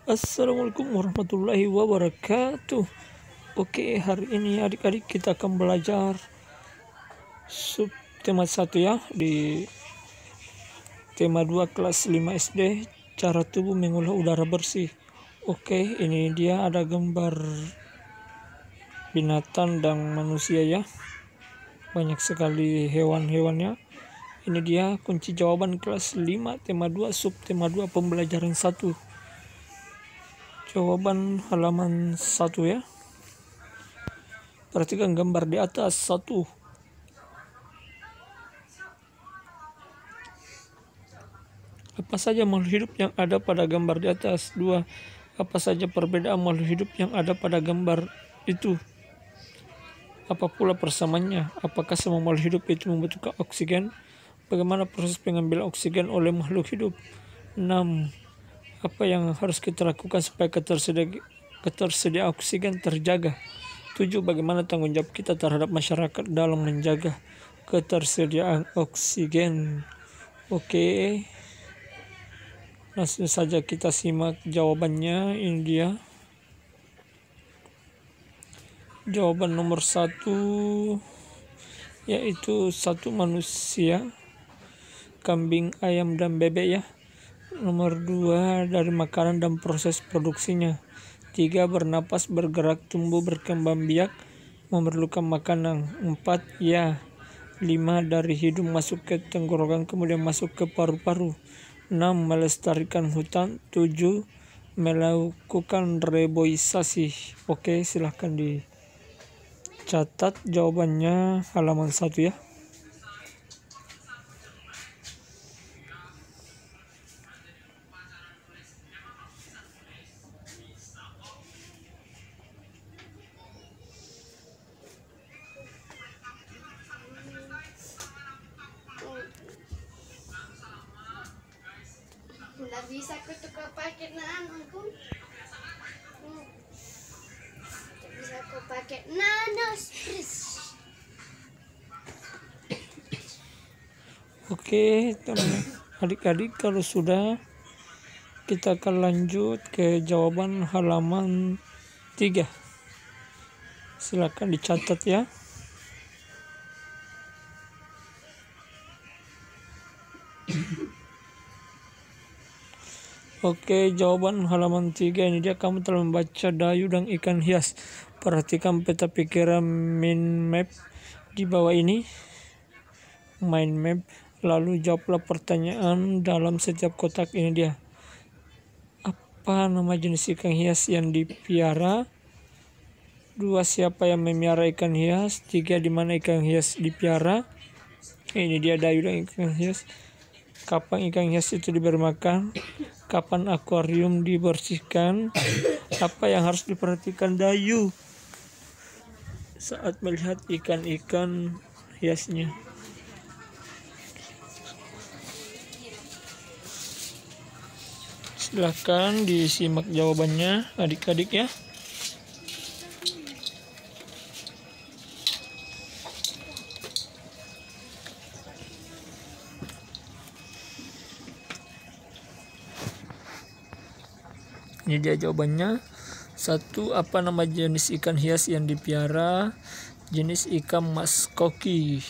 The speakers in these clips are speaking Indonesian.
Assalamualaikum warahmatullahi wabarakatuh. Oke, hari ini adik-adik kita akan belajar sub tema 1 ya, di tema 2 kelas 5 SD, cara tubuh mengolah udara bersih. Oke, ini dia ada gambar binatang dan manusia ya. Banyak sekali hewan-hewannya. Ini dia kunci jawaban kelas 5 tema 2 sub tema 2 pembelajaran 1. Jawaban halaman 1 ya. Perhatikan gambar di atas. 1. Apa saja makhluk hidup yang ada pada gambar di atas? 2. Apa saja perbedaan makhluk hidup yang ada pada gambar itu? Apa pula persamaannya? Apakah semua makhluk hidup itu membutuhkan oksigen? Bagaimana proses pengambilan oksigen oleh makhluk hidup? 6. Apa yang harus kita lakukan supaya ketersediaan oksigen terjaga? 7. Bagaimana tanggung jawab kita terhadap masyarakat dalam menjaga ketersediaan oksigen? Oke, langsung saja kita simak jawabannya. Ini dia jawaban nomor 1, yaitu 1 manusia, kambing, ayam, dan bebek ya. Nomor 2 dari makanan dan proses produksinya. 3 bernapas, bergerak, tumbuh, berkembang biak, memerlukan makanan. 4 ya. 5 dari hidung masuk ke tenggorokan kemudian masuk ke paru-paru. 6 melestarikan hutan. 7 melakukan reboisasi. Oke, silahkan dicatat jawabannya halaman 1 ya. Nggak bisa aku pakai aku. Nggak bisa aku pakai nanospris. Oke, adik-adik, kalau sudah kita akan lanjut ke jawaban halaman 3. Silakan dicatat ya. Oke, jawaban halaman 3 ini dia. Kamu telah membaca Dayu dan ikan hias. Perhatikan peta pikiran mind map di bawah ini. Mind map. Lalu jawablah pertanyaan dalam setiap kotak. Ini dia. Apa nama jenis ikan hias yang dipiara? 2. Siapa yang memelihara ikan hias? 3. Di mana ikan hias dipiara? Ini dia Dayu dan ikan hias. Kapan ikan hias itu diberi makan? Kapan akuarium dibersihkan? Apa yang harus diperhatikan Dayu saat melihat ikan-ikan hiasnya? Silahkan disimak jawabannya adik-adik ya. Ini dia jawabannya. 1. Apa nama jenis ikan hias yang dipiara? Jenis ikan maskoki.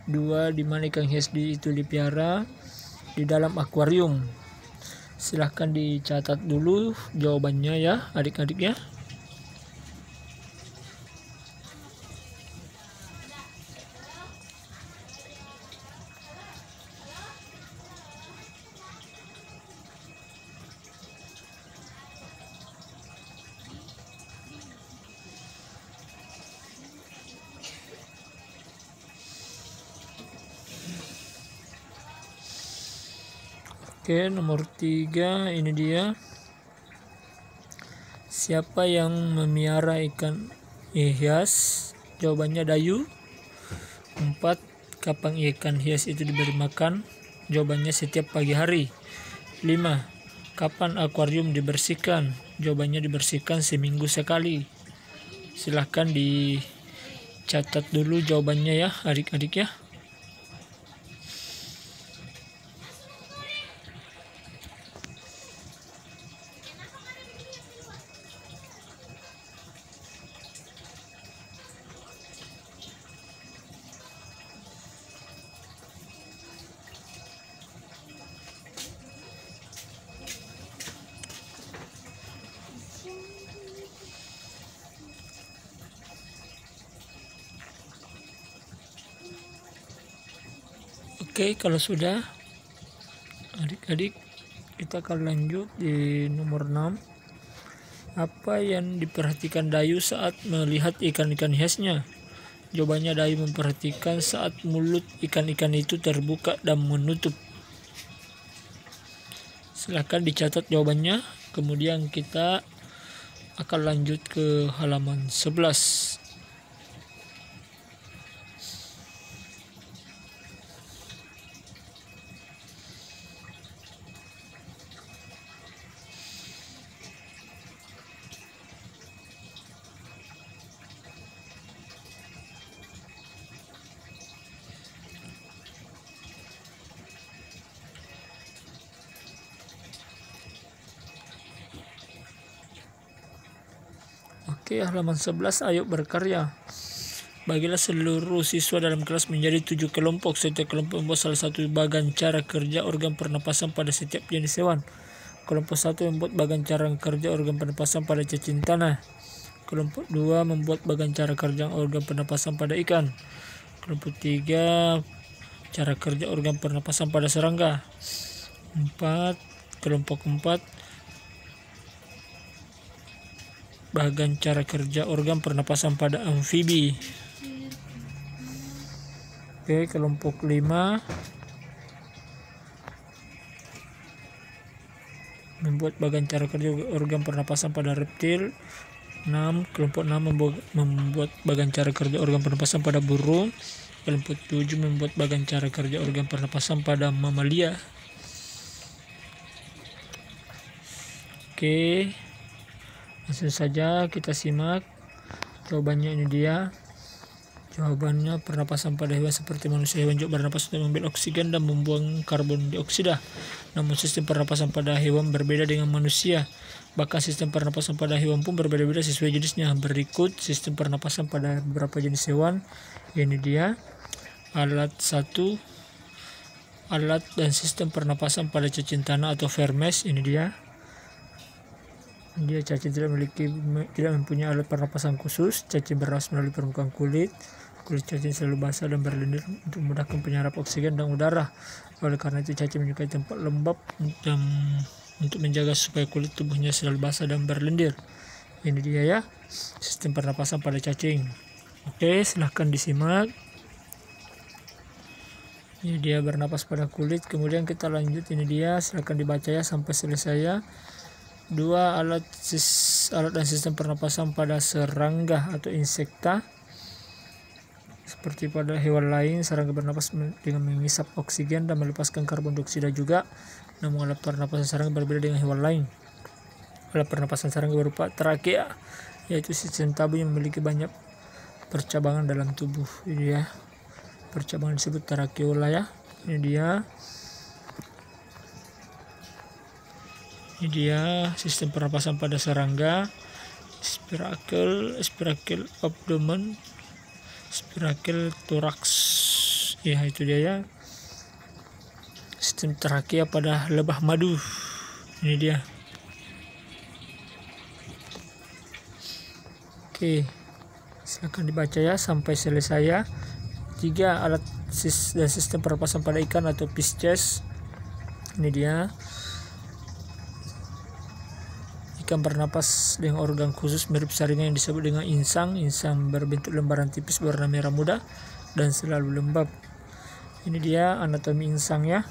2. Di mana ikan hias itu dipiara? Di dalam akuarium. Silahkan dicatat dulu jawabannya ya adik-adik ya. Oke, nomor 3 ini dia. Siapa yang memelihara ikan hias? Jawabannya Dayu. 4. Kapan ikan hias itu diberi makan? Jawabannya setiap pagi hari. 5. Kapan akuarium dibersihkan? Jawabannya dibersihkan seminggu sekali. Silahkan dicatat dulu jawabannya ya adik-adik ya. Oke, kalau sudah, adik-adik, kita akan lanjut di nomor 6. Apa yang diperhatikan Dayu saat melihat ikan-ikan hiasnya? Jawabannya, Dayu memperhatikan saat mulut ikan-ikan itu terbuka dan menutup. Silahkan dicatat jawabannya. Kemudian kita akan lanjut ke halaman 11. Oke, halaman 11, ayo berkarya. Bagilah seluruh siswa dalam kelas menjadi 7 kelompok. Setiap kelompok membuat salah satu bagan cara kerja organ pernapasan pada setiap jenis hewan. Kelompok 1 membuat bagan cara kerja organ pernapasan pada cacing tanah. Kelompok 2 membuat bagan cara kerja organ pernapasan pada ikan. Kelompok 3 cara kerja organ pernapasan pada serangga. Kelompok 4 bagan cara kerja organ pernapasan pada amfibi. Oke, kelompok 5 membuat bagan cara kerja organ pernapasan pada reptil. Kelompok 6 membuat bagan cara kerja organ pernapasan pada burung. Kelompok 7 membuat bagan cara kerja organ pernapasan pada mamalia. Oke, langsung saja kita simak jawabannya. Ini dia jawabannya. Pernapasan pada hewan seperti manusia, hewan juga bernapas untuk mengambil oksigen dan membuang karbon dioksida. Namun sistem pernapasan pada hewan berbeda dengan manusia. Bahkan sistem pernapasan pada hewan pun berbeda-beda sesuai jenisnya. Berikut sistem pernapasan pada beberapa jenis hewan. Ini dia alat 1, alat dan sistem pernapasan pada cacing tanah atau vermes. Ini dia cacing tidak mempunyai alat pernapasan khusus. Cacing bernafas melalui permukaan kulit. Kulit cacing selalu basah dan berlendir untuk memudahkan penyerap oksigen dan udara. Oleh karena itu cacing menyukai tempat lembab dan untuk menjaga supaya kulit tubuhnya selalu basah dan berlendir. Ini dia ya, sistem pernapasan pada cacing. Oke, silahkan disimak. Ini dia bernapas pada kulit. Kemudian kita lanjut. Ini dia, silahkan dibaca ya sampai selesai ya. 2 alat dan sistem pernapasan pada serangga atau insekta. Seperti pada hewan lain, serangga bernapas dengan mengisap oksigen dan melepaskan karbon dioksida juga. Namun alat pernapasan serangga berbeda dengan hewan lain. Alat pernapasan serangga berupa trakea, yaitu sistem tabu yang memiliki banyak percabangan dalam tubuh. Ini ya, percabangan disebut trakeola ya. Ini dia sistem pernapasan pada serangga. Spirakel abdomen, spirakel thorax. Ya, itu dia ya. Sistem trakea pada lebah madu. Ini dia. Oke, silakan dibaca ya sampai selesai ya. 3 alat dan sistem pernapasan pada ikan atau Pisces. Ini dia. Ikan bernapas dengan organ khusus mirip saringan yang disebut dengan insang. Insang berbentuk lembaran tipis berwarna merah muda dan selalu lembab. Ini dia anatomi insang ya.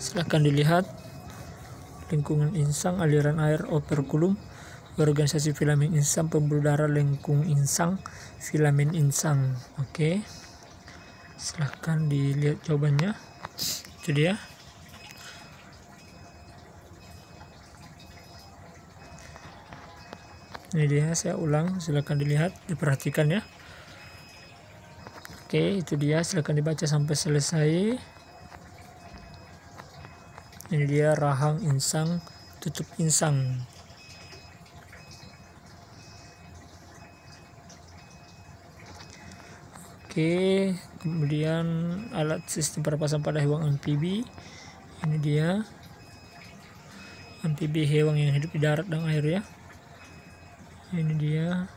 Silahkan dilihat lingkungan insang, aliran air operculum, organisasi filamen insang, pembuluh darah lengkung insang, filamen insang. Oke, silahkan dilihat jawabannya. Itu dia. Ini dia, saya ulang, silahkan dilihat, diperhatikan ya. Oke, itu dia, silahkan dibaca sampai selesai. Ini dia rahang insang, tutup insang. Oke, kemudian alat sistem pernapasan pada hewan amfibi. Ini dia amfibi, hewan yang hidup di darat dan air ya. Ini dia.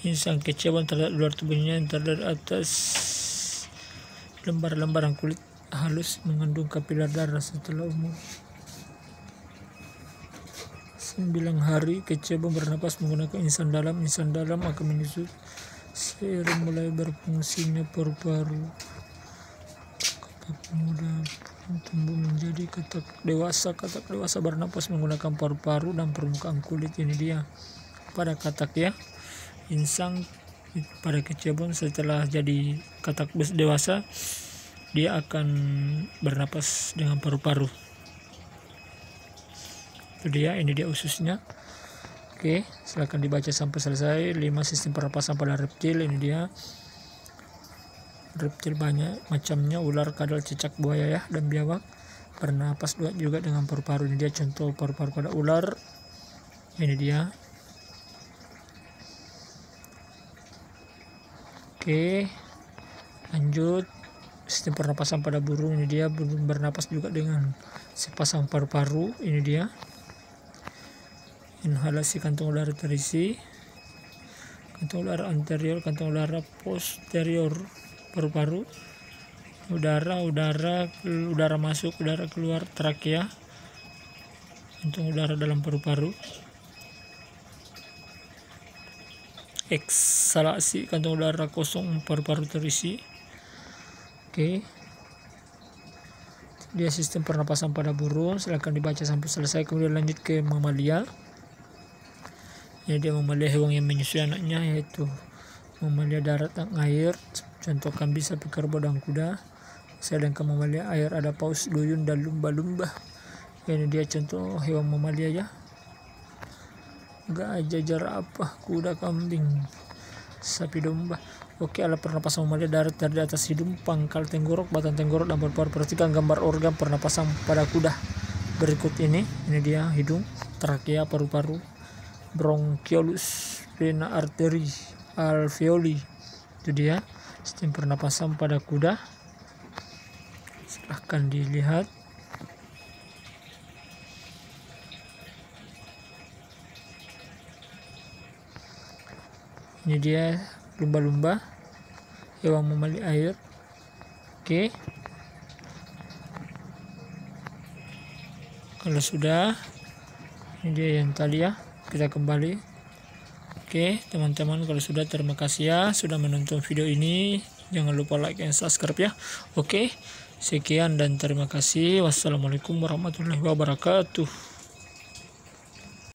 Insang kecebon terlihat luar tubuhnya yang terlihat atas lembar-lembaran kulit halus mengandung kapiler darah. Setelah umur 9 hari kecebon bernapas menggunakan insang dalam. Insang dalam akan menyusut seiring mulai berfungsinya paru-paru. Katak muda tumbuh menjadi katak dewasa. Katak dewasa bernapas menggunakan paru-paru dan permukaan kulit. Ini dia pada katak ya. Insang pada kecebon setelah jadi katak dewasa dia akan bernapas dengan paru-paru. Itu dia, ini dia ususnya. Oke, silakan dibaca sampai selesai. 5 sistem pernapasan pada reptil. Ini dia reptil banyak macamnya, ular, kadal, cicak, buaya ya, dan biawak. Bernapas juga dengan paru-paru. Ini dia contoh paru-paru pada ular. Ini dia. Oke, lanjut. Sistem pernapasan pada burung. Ini dia, burung bernapas juga dengan sepasang paru-paru. Ini dia. Inhalasi kantong udara terisi, kantong udara anterior, kantong udara posterior, paru-paru, udara masuk, udara keluar, trakea, kantong udara dalam paru-paru. Eksalasi kantong udara kosong, paru-paru terisi. Oke, dia sistem pernapasan pada burung. Silahkan dibaca sampai selesai. Kemudian lanjut ke mamalia. Ini dia mamalia hewan yang menyusui anaknya, yaitu mamalia darat dan air. Contoh kambing, sapi, kerbau, dan kuda. Sedangkan mamalia air ada paus, duyung, dan lumba-lumba. Ini dia contoh hewan mamalia ya. Gajah, jerapah, kuda, kambing, sapi, domba. Oke, alat pernapasan mamalia darat dari atas hidung, pangkal tenggorok, batang tenggorok, dan paru-paru. Perhatikan gambar organ pernapasan pada kuda berikut ini. Ini dia hidung, trakea, paru-paru, bronchiolus, vena, arteri, alveoli. Itu dia sistem pernapasan pada kuda. Silahkan dilihat. Ini dia lumba-lumba, hewan mamalia air. Oke, kalau sudah, ini dia yang tadi ya. Kita kembali. Oke teman-teman, kalau sudah, terima kasih ya sudah menonton video ini. Jangan lupa like dan subscribe ya. Oke, sekian dan terima kasih. Wassalamualaikum warahmatullahi wabarakatuh.